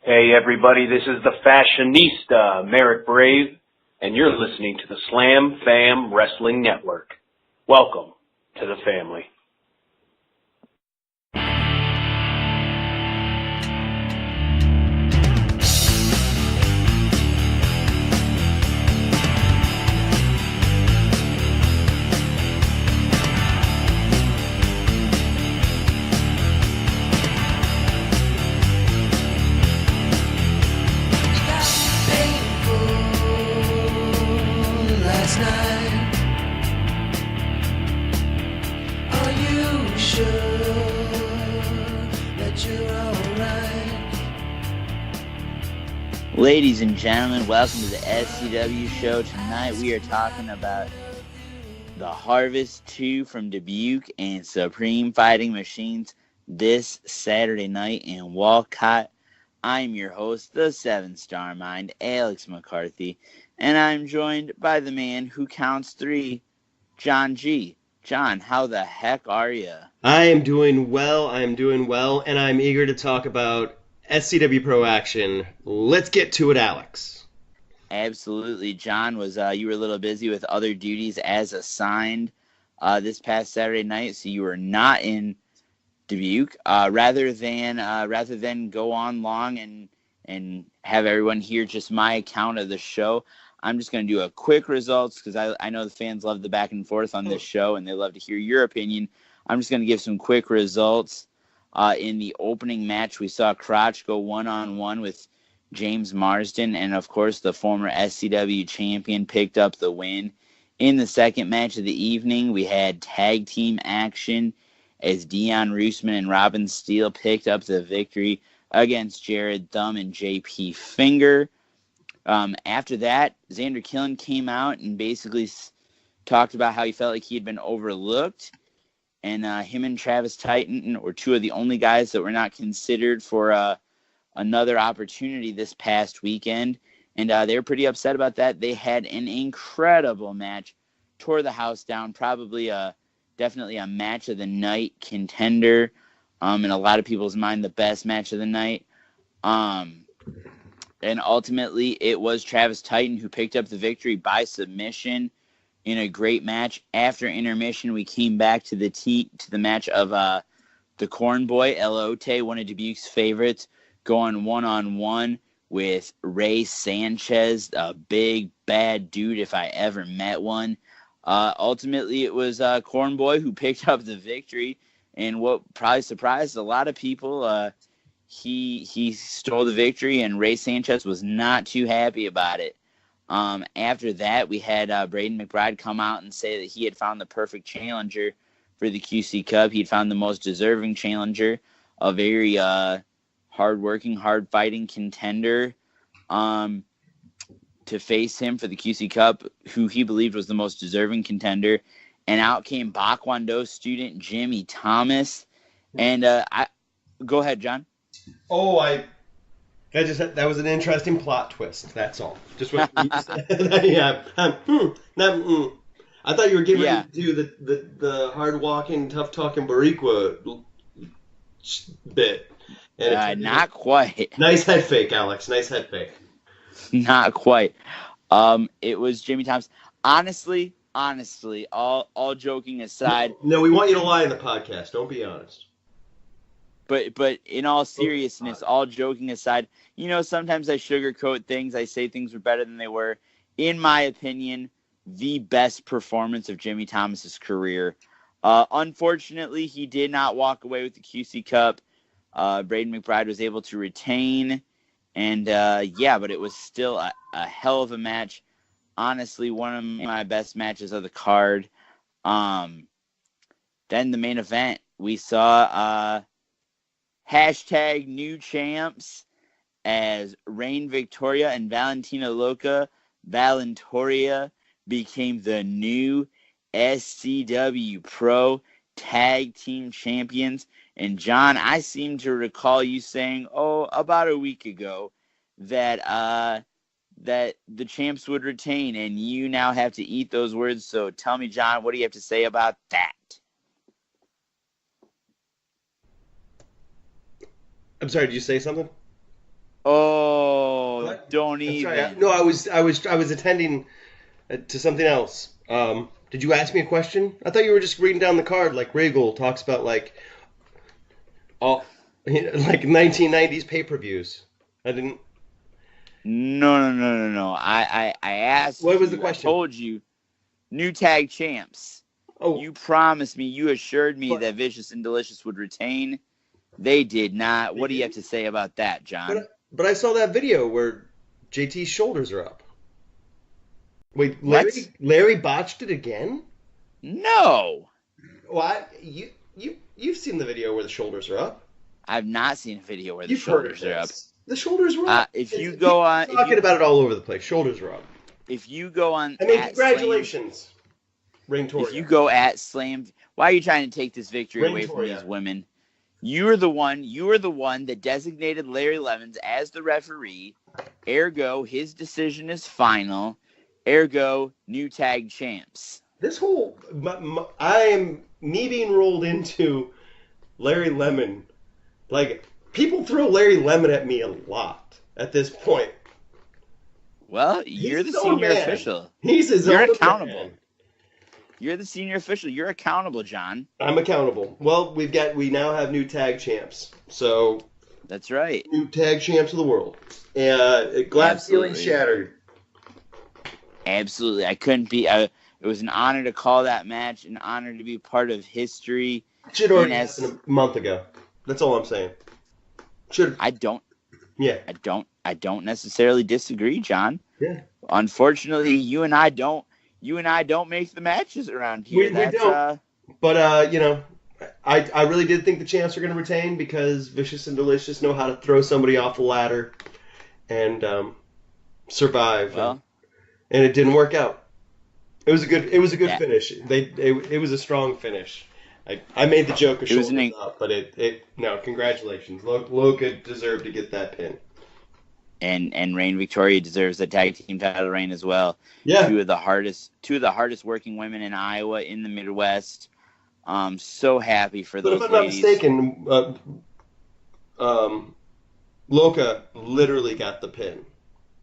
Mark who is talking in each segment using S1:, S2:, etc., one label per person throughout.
S1: Hey everybody, this is the fashionista, Merrick Brave, and you're listening to the Slam Fam Wrestling Network. Welcome to the family.
S2: Ladies and gentlemen, welcome to the SCW show. Tonight we are talking about the Harvest 2 from Dubuque and Supreme Fighting Machines this Saturday night in Walcott. I'm your host, the 7-Star Mind, Alex McCarthy, and I'm joined by the man who counts 3, Jon G. Jon, how the heck are you?
S3: I am doing well, and I'm eager to talk about SCW Pro action. Let's get to it, Alex.
S2: Absolutely. Jon, you were a little busy with other duties as assigned this past Saturday night, so you were not in Dubuque. Rather than go on long and have everyone hear just my account of the show, I'm just going to do a quick results because I know the fans love the back and forth on this show, and they love to hear your opinion. I'm just going to give some quick results. In the opening match, we saw Crotch go one-on-one with James Marsden, and of course, the former SCW champion picked up the win. In the second match of the evening, we had tag team action as Dion Roosman and Robin Steele picked up the victory against Jared Thumb and JP Finger. After that, Xander Killen came out and basically talked about how he felt like he had been overlooked. And him and Travis Titan were two of the only guys that were not considered for another opportunity this past weekend. And they were pretty upset about that. They had an incredible match, tore the house down, probably definitely a match of the night contender. In a lot of people's mind, the best match of the night. And ultimately, it was Travis Titan who picked up the victory by submission in a great match. After intermission, we came back to the match of the Corn Boy, Elote, one of Dubuque's favorites, going one-on-one with Ray Sanchez, a big, bad dude if I ever met one. Ultimately, it was Corn Boy who picked up the victory, and what probably surprised a lot of people, he stole the victory, and Ray Sanchez was not too happy about it. After that, we had Braden McBride come out and say that he had found the perfect challenger for the QC Cup. He'd found the most deserving challenger, a very hard-working, hard-fighting contender to face him for the QC Cup, who he believed was the most deserving contender. And out came Bakwando student Jimmy Thomas. And go ahead, Jon.
S3: That was an interesting plot twist. That's all. Just what you said. Yeah. I thought you were getting ready to do the hard walking, tough talking Boricua bit. And
S2: not quite.
S3: Nice head fake, Alex. Nice head fake.
S2: Not quite. It was Jimmy Thomas. Honestly, all joking aside.
S3: No, we want you to lie in the podcast. Don't be honest.
S2: But in all seriousness, all joking aside, sometimes I sugarcoat things. I say things were better than they were. In my opinion, the best performance of Jimmy Thomas's career. Unfortunately, he did not walk away with the QC Cup. Braden McBride was able to retain. And, but it was still a hell of a match. Honestly, one of my best matches of the card. Then the main event, we saw hashtag new champs as Reign Victoria and Valentina Loca Valentoria became the new SCW Pro Tag Team Champions. And Jon, I seem to recall you saying, about a week ago that that the champs would retain, and you now have to eat those words. So tell me, Jon, what do you have to say about that?
S3: I'm sorry, did you say something?
S2: Oh,
S3: What?
S2: don't
S3: I'm sorry.
S2: even.
S3: No, I was attending to something else. Did you ask me a question? I thought you were just reading down the card like Regal talks about like all like 1990s pay-per-views. I didn't.
S2: No. I asked
S3: What was the
S2: you, I
S3: question?
S2: told you, new tag champs.
S3: Oh,
S2: You promised me, you assured me
S3: but,
S2: that Vicious and Delicious would retain. They did not. What do you have to say about that, John?
S3: but I saw that video where JT's shoulders are up. Wait,
S2: What?
S3: Larry botched it again?
S2: No.
S3: What? You've seen the video where the shoulders are up.
S2: I've not seen a video where the
S3: You've heard of
S2: shoulders are up.
S3: this. The shoulders were up.
S2: If you go on,
S3: Talking about it all over the place. Shoulders are up.
S2: if you go on,
S3: I mean,
S2: at
S3: congratulations, Ringtoria.
S2: If you go at Slam, why are you trying to take this victory away from
S3: Ringtoria.
S2: these women? You are the one that designated Larry Lemons as the referee. Ergo, his decision is final. Ergo, new tag champs.
S3: This whole, I am me being rolled into Larry Lemon. Like, people throw Larry Lemon at me a lot at this point.
S2: Well, you're the
S3: his own
S2: senior
S3: man.
S2: official.
S3: He's his
S2: You're
S3: own
S2: accountable.
S3: man.
S2: You're the senior official. You're accountable, John.
S3: I'm accountable. Well, we now have new tag champs. So,
S2: That's right.
S3: new tag champs of the world. Glass ceiling
S2: Absolutely.
S3: shattered.
S2: Absolutely. I couldn't be. It was an honor to call that match, an honor to be part of history.
S3: Should already
S2: Yes.
S3: happened a month ago. That's all I'm saying. Should
S2: I don't
S3: yeah.
S2: I don't necessarily disagree, John.
S3: Yeah.
S2: Unfortunately, you and I don't make the matches around here.
S3: We don't. But I really did think the champs were going to retain because Vicious and Delicious know how to throw somebody off the ladder and survive.
S2: Well,
S3: and it didn't work out. It was a good
S2: Yeah.
S3: finish. It was a strong finish. I made the joke of
S2: It was
S3: shoulders up, but no, congratulations. Loca deserved to get that pin.
S2: and Reign Victoria deserves the tag team title reign as well.
S3: Yeah.
S2: Two of the hardest working women in Iowa, in the Midwest. So happy for
S3: But
S2: those
S3: if I'm not
S2: ladies.
S3: mistaken, Loca literally got the pin.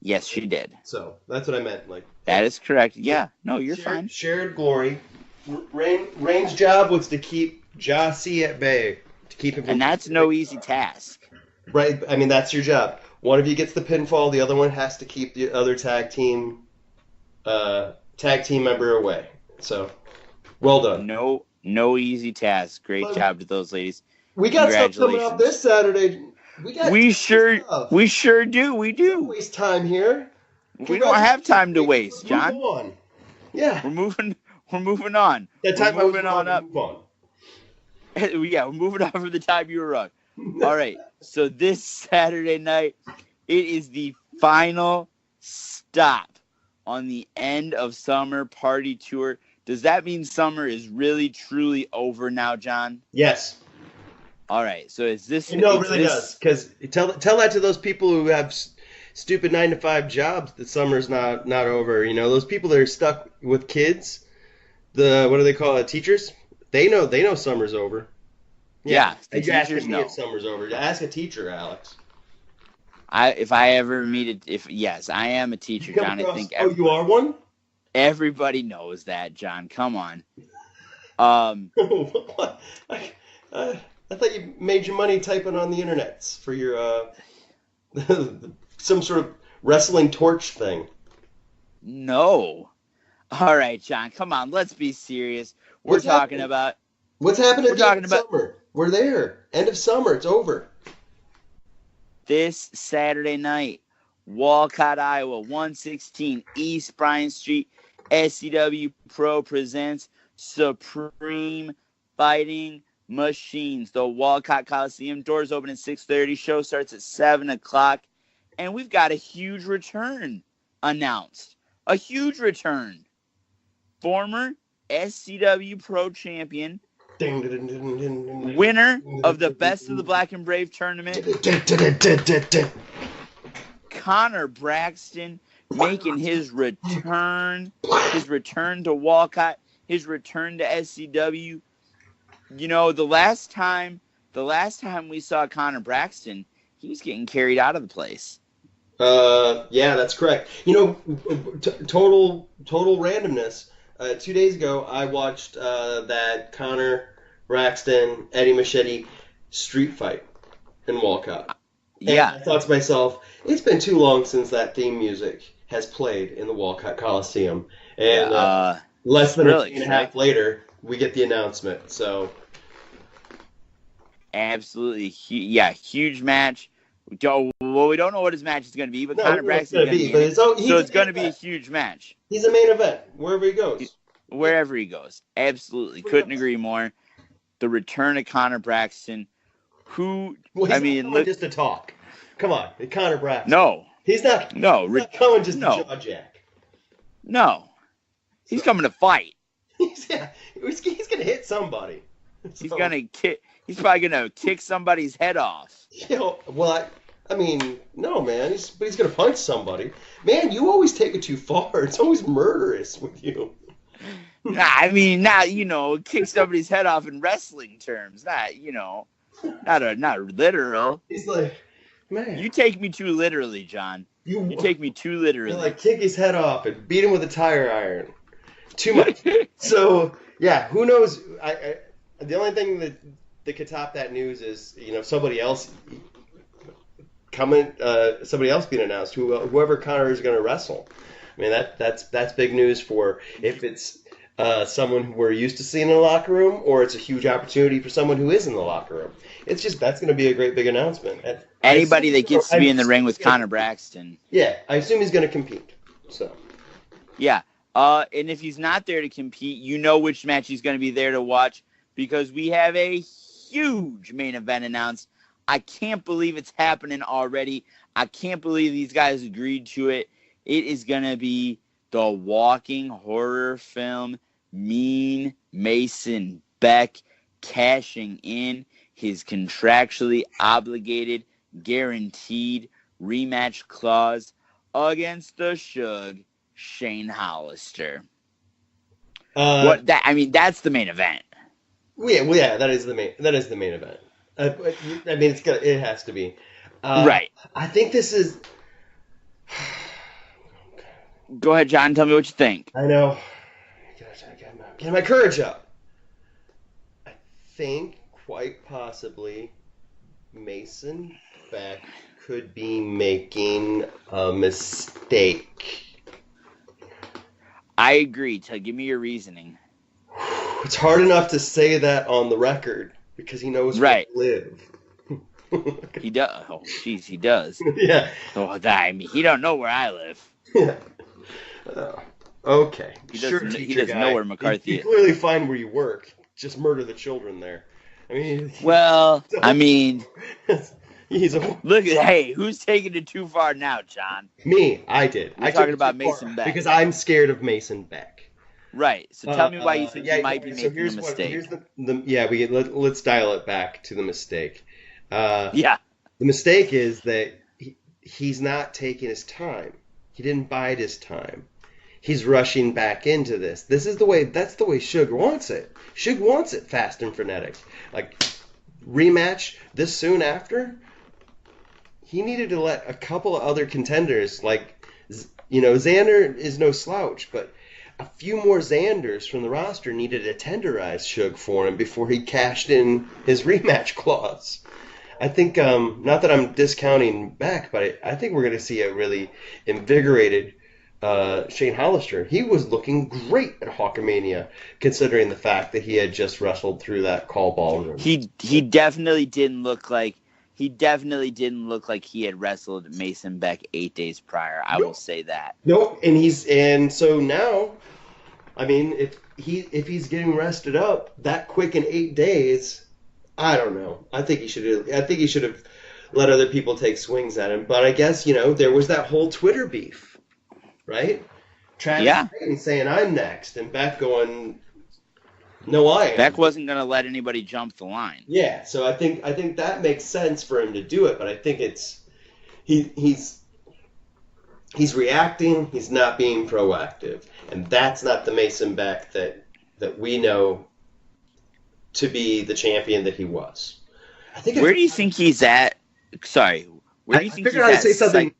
S2: Yes, she did.
S3: So that's what I meant. Like
S2: That is correct. Yeah. No, you're fine.
S3: Shared glory. Reigns' job was to keep Jah-C at bay, to keep him.
S2: And that's no easy task.
S3: Right. I mean, that's your job. One of you gets the pinfall. The other one has to keep the other tag team member away. So, well done.
S2: No easy task. Great job to those ladies.
S3: We got stuff coming up this Saturday.
S2: We sure do. We do.
S3: Don't waste time here.
S2: We don't have time to waste, John.
S3: Move on. Yeah.
S2: We're moving on.
S3: That time
S2: we're moving on up.
S3: Move on.
S2: Yeah, we're moving on from the time you were on. All right. So this Saturday night, it is the final stop on the end of summer party tour. Does that mean summer is really truly over now, John?
S3: Yes.
S2: All right. So is this?
S3: It really does. Because tell that to those people who have stupid 9-to-5 jobs that summer's not over. You know, those people that are stuck with kids. What do they call it? Teachers. They know summer's over.
S2: Yeah, the
S3: you're asking
S2: teachers
S3: me
S2: know.
S3: if summer's over. Ask a teacher, Alex.
S2: If I ever meet yes, I am a teacher, John. I think.
S3: You are one?
S2: Everybody knows that, John. Come on.
S3: What? I thought you made your money typing on the internet for your some sort of wrestling torch thing.
S2: No. All right, John. Come on. Let's be serious. What's happening at
S3: the end of summer? We're there. End of summer. It's over.
S2: This Saturday night, Walcott, Iowa, 116 East Bryant Street, SCWPro presents Supreme Fighting Machines. The Walcott Coliseum. Doors open at 6:30. Show starts at 7 o'clock. And we've got a huge return announced. A huge return. Former SCWPro champion, winner of the Best of the Black and Brave tournament, Connor Braxton, making his return to Walcott, his return to SCW. You know, the last time we saw Connor Braxton, he was getting carried out of the place.
S3: Yeah, that's correct. You know, total randomness. 2 days ago, I watched that Connor Braxton Eddie Machete street fight in Walcott.
S2: Yeah.
S3: And I thought to myself, it's been too long since that theme music has played in the Walcott Coliseum. And less than a day and a half later, we get the announcement. So,
S2: absolutely, huge match. Well, we don't know what his match is going to be, but Connor Braxton is going to be in it. So it's going to be a huge match.
S3: He's a main event, wherever he goes.
S2: Wherever he goes. Absolutely. Couldn't agree more. The return of Connor Braxton, who,
S3: well, I mean, look, just to talk. Come on, Connor Braxton.
S2: No.
S3: He's not coming just to jaw jack.
S2: No. He's coming to fight.
S3: He's going to hit somebody.
S2: He's going to kick. He's probably going to kick somebody's head off.
S3: You know, well, I mean, no, man. But he's going to punch somebody. Man, you always take it too far. It's always murderous with you.
S2: I mean, not, kick somebody's head off in wrestling terms. Not literal.
S3: He's like, man.
S2: You take me too literally, John. You take me too literally.
S3: You like kick his head off and beat him with a tire iron. Too much. So, yeah, who knows? The only thing that could top that news is, somebody else being announced, whoever Connor is going to wrestle. I mean, that's big news for if it's someone who we're used to seeing in the locker room, or it's a huge opportunity for someone who is in the locker room. It's just, that's going to be a great big announcement.
S2: Anybody that gets to be in the ring with Connor Braxton.
S3: Yeah, I assume he's going to compete. So.
S2: Yeah. And if he's not there to compete, you know which match he's going to be there to watch, because we have a huge main event announced. I can't believe it's happening already. I can't believe these guys agreed to it. It is going to be the walking horror film Mean Mason Beck cashing in his contractually obligated, guaranteed rematch clause against the Shug, Shane Hollister. That's the main event.
S3: Yeah, that is the main event. I mean, it has to be.
S2: Right.
S3: I think this is.
S2: Go ahead, John. Tell me what you think.
S3: I know. Get my courage up. I think quite possibly Mason Beck could be making a mistake.
S2: I agree. Give me your reasoning.
S3: It's hard enough to say that on the record because he knows where to live.
S2: He does. Oh, jeez, he does.
S3: Yeah.
S2: Oh, I mean, he don't know where I live.
S3: Yeah. Okay.
S2: He doesn't know where McCarthy is.
S3: You clearly find where you work. Just murder the children there. I mean.
S2: Well, I mean.
S3: Hey,
S2: who's taking it too far now, John?
S3: Me. I did.
S2: I'm talking about Mason Beck.
S3: Because I'm scared of Mason Beck.
S2: Right. So tell me why you think you might be making a mistake.
S3: Let's dial it back to the mistake.
S2: The
S3: mistake is that he's not taking his time. He didn't bide his time. He's rushing back into this. That's the way Shug wants it. Shug wants it fast and frenetic. Like, rematch this soon after? He needed to let a couple of other contenders, Xander is no slouch, but a few more Xanders from the roster needed to tenderize Shug for him before he cashed in his rematch clause. I think, not that I'm discounting Beck, but I think we're going to see a really invigorated Shane Hollister. He was looking great at Hawkamania, considering the fact that he had just wrestled through that call ballroom.
S2: He definitely didn't look like he had wrestled Mason Beck 8 days prior. I will say that.
S3: Nope, and so now, I mean, if he's getting rested up that quick in 8 days. I don't know. I think he should have let other people take swings at him. But I guess, there was that whole Twitter beef, right? Travis saying I'm next, and Beck going, no, I am.
S2: Beck wasn't going to let anybody jump the line.
S3: Yeah, so I think that makes sense for him to do it. But I think it's he's reacting. He's not being proactive, and that's not the Mason Beck that we know to be the champion that he was.
S2: Where do you think he's at Sorry. Where do you
S3: I
S2: think
S3: figured out how to say
S2: something?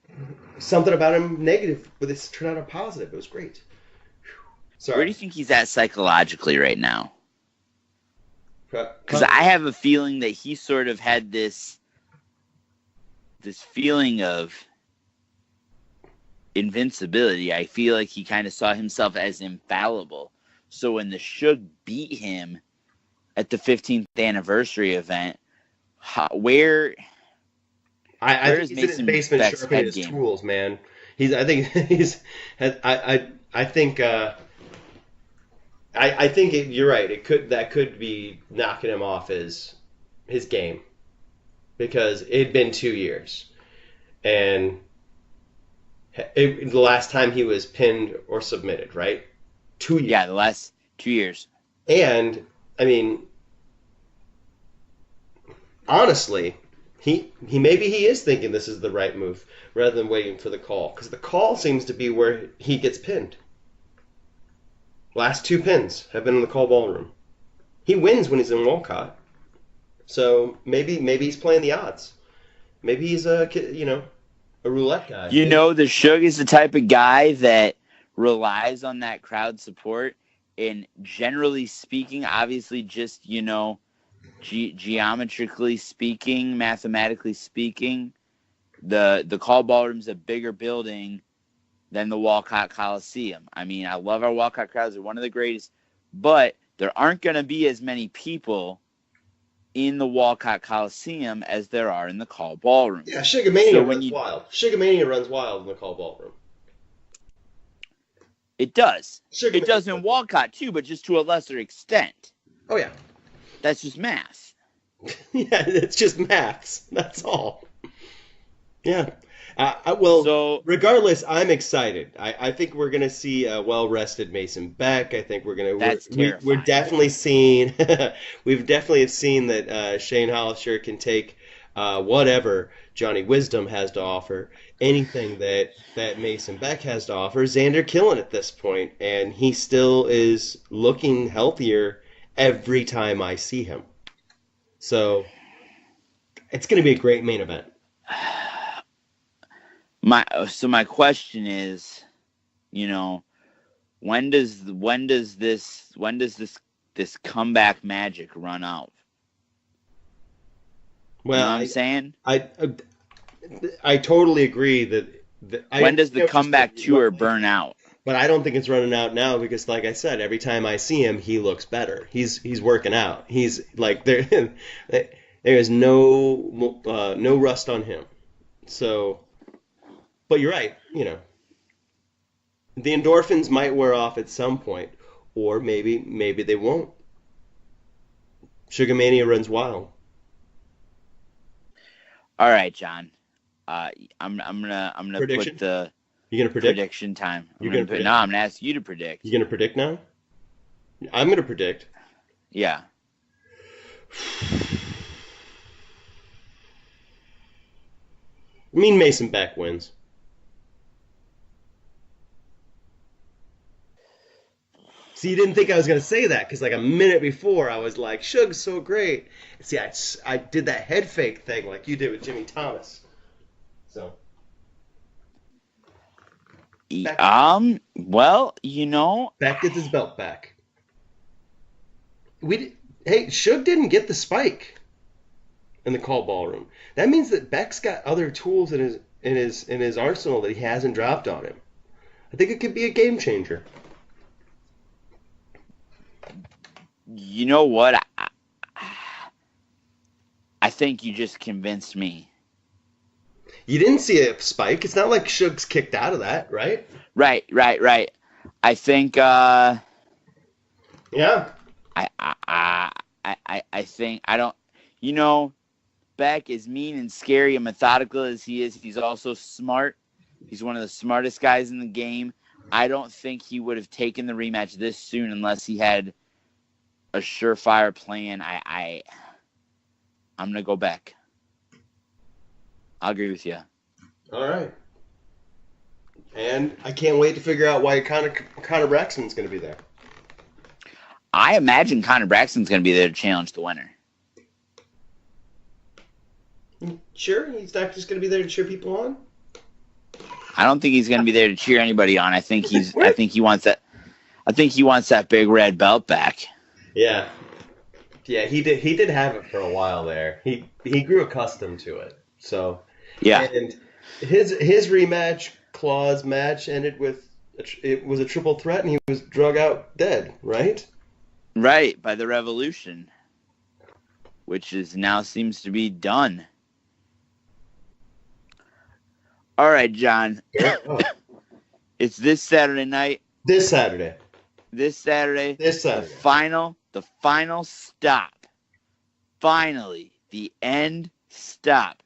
S3: Something about him negative, but it's turned out a positive. It was great. Sorry.
S2: Where do you think he's at psychologically right now? Because
S3: Huh?
S2: I have a feeling that he sort of had this feeling of invincibility. I feel like he kind of saw himself as infallible. So when the Suge beat him at the 15th anniversary event, where
S3: I
S2: is
S3: think he's in his
S2: Mason
S3: basement
S2: Beck's
S3: sharpening
S2: head
S3: his
S2: game?
S3: tools, man. I think he's. I think. I think you're right. That could be knocking him off his game, because it had been 2 years, and the last time he was pinned or submitted, right? 2 years.
S2: Yeah, the last 2 years.
S3: And I mean, honestly, maybe he is thinking this is the right move rather than waiting for the call, because the call seems to be where he gets pinned. Last 2 pins have been in the call ballroom. He wins when he's in Walcott, so maybe he's playing the odds. Maybe he's a roulette guy.
S2: You know, the Suge is the type of guy that relies on that crowd support, and generally speaking, obviously just, geometrically speaking, mathematically speaking, the call ballroom's a bigger building than the Walcott Coliseum. I mean, I love our Walcott crowds. They're one of the greatest, but there aren't going to be as many people in the Walcott Coliseum as there are in the call ballroom.
S3: Yeah, Sugamania runs wild. Sugamania runs wild in the call ballroom.
S2: It does.
S3: Sugar
S2: It does in Walcott, too, but just to a lesser extent.
S3: Oh, yeah.
S2: That's just math.
S3: Yeah, it's just maths. That's all. Yeah. Regardless, I'm excited. I think we're going to see a well-rested Mason Beck. I think we're definitely seeing we've definitely seen that Shane Hollister can take whatever Johnny Wisdom has to offer, anything that Mason Beck has to offer. Xander killing at this point, and he still is looking healthier every time I see him. So it's going to be a great main event.
S2: My question is, when does this comeback magic run out?
S3: Well,
S2: you know what I'm saying?
S3: I totally agree that
S2: when does the comeback tour burn out?
S3: But I don't think it's running out now, because, like I said, every time I see him, he looks better. He's working out. He's like there is no rust on him. So. But you're right, the endorphins might wear off at some point, or maybe they won't. Sugamania runs wild.
S2: All right, John. I'm gonna
S3: Prediction?
S2: put the
S3: You gonna predict?
S2: prediction time.
S3: You're gonna predict?
S2: No, I'm gonna ask you to predict.
S3: You gonna predict now? I'm gonna predict.
S2: Yeah.
S3: I mean, Mason Beck wins. See, you didn't think I was going to say that, because like a minute before I was like, Suge's so great. See, I did that head fake thing like you did with Jimmy Thomas. So.
S2: Well,
S3: Beck gets his belt back. Suge didn't get the spike in the call ballroom. That means that Beck's got other tools in his arsenal that he hasn't dropped on him. I think it could be a game changer.
S2: You know what? I think you just convinced me.
S3: You didn't see a spike. It's not like Suge's kicked out of that, right?
S2: Right. I think.
S3: Yeah.
S2: I think I don't. Beck, as mean and scary and methodical as he is, he's also smart. He's one of the smartest guys in the game. I don't think he would have taken the rematch this soon unless he had a surefire plan. I'm gonna go Beck. I'll agree with you.
S3: All right. And I can't wait to figure out why Connor Braxton's going to be there.
S2: I imagine Connor Braxton's going to be there to challenge the winner.
S3: Sure, he's not just going to be there to cheer people on.
S2: I don't think he's going to be there to cheer anybody on. I think he wants that big red belt back.
S3: Yeah. Yeah, he did have it for a while there. He grew accustomed to it. So
S2: yeah.
S3: And his rematch clause match ended with it was a triple threat, and he was drug out dead, right?
S2: Right, by the Revolution, which now seems to be done. All right, John.
S3: Oh.
S2: It's this Saturday night.
S3: This Saturday.
S2: The final stop. Finally, the end stop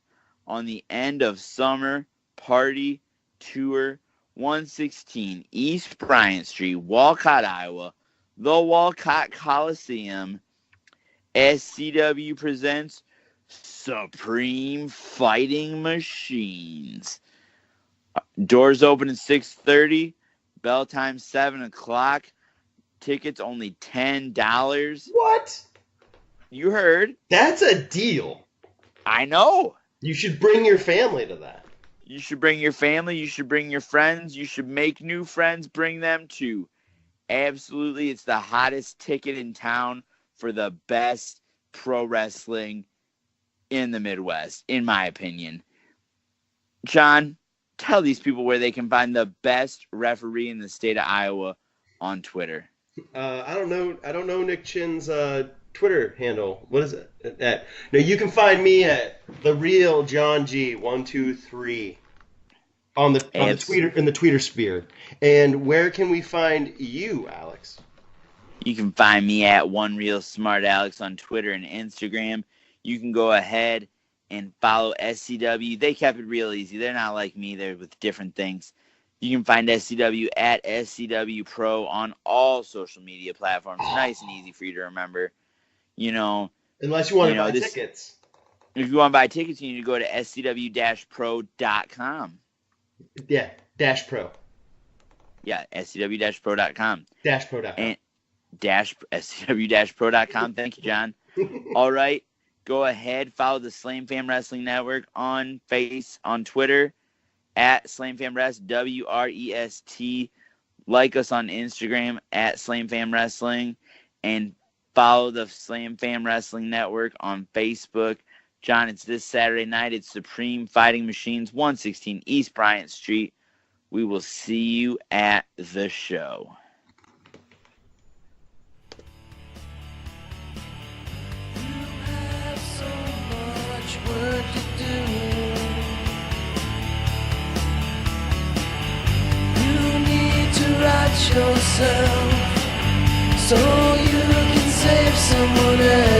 S2: on the end of summer party tour 116 East Bryant Street, Walcott, Iowa, the Walcott Coliseum. SCW presents Supreme Fighting Machines. Doors open at 6:30. Bell time 7 o'clock. Tickets only $10.
S3: What?
S2: You heard.
S3: That's a deal.
S2: I know.
S3: You should bring your family to that.
S2: You should bring your family. You should bring your friends. You should make new friends. Bring them too. Absolutely. It's the hottest ticket in town for the best pro wrestling in the Midwest, in my opinion. John, tell these people where they can find the best referee in the state of Iowa on Twitter.
S3: I don't know Nick Chin's Twitter handle. What is it? No, you can find me at the real Jon G 123 on the Twitter in the Twitter sphere. And where can we find you, Alex?
S2: You can find me at OneRealSmartAlex on Twitter and Instagram. You can go ahead and follow SCW. They kept it real easy. They're not like me. They're with different things. You can find SCW at SCWPro on all social media platforms. Nice and easy for you to remember.
S3: Unless you want to buy tickets.
S2: If you want to buy tickets, you need to go to SCW-Pro.com.
S3: Yeah, -pro.
S2: Yeah, SCW-Pro.com.
S3: -pro.com.
S2: And SCW-Pro.com. Thank you, John. All right. Go ahead. Follow the Slam Fam Wrestling Network on Twitter at Slam Fam Rest, WREST. Like us on Instagram at Slam Fam Wrestling. And follow the Slam Fam Wrestling Network on Facebook. John, it's this Saturday night. It's Supreme Fighting Machines, 116 East Bryant Street. We will see you at the show.
S4: Work to do. You need to write yourself so you can save someone else.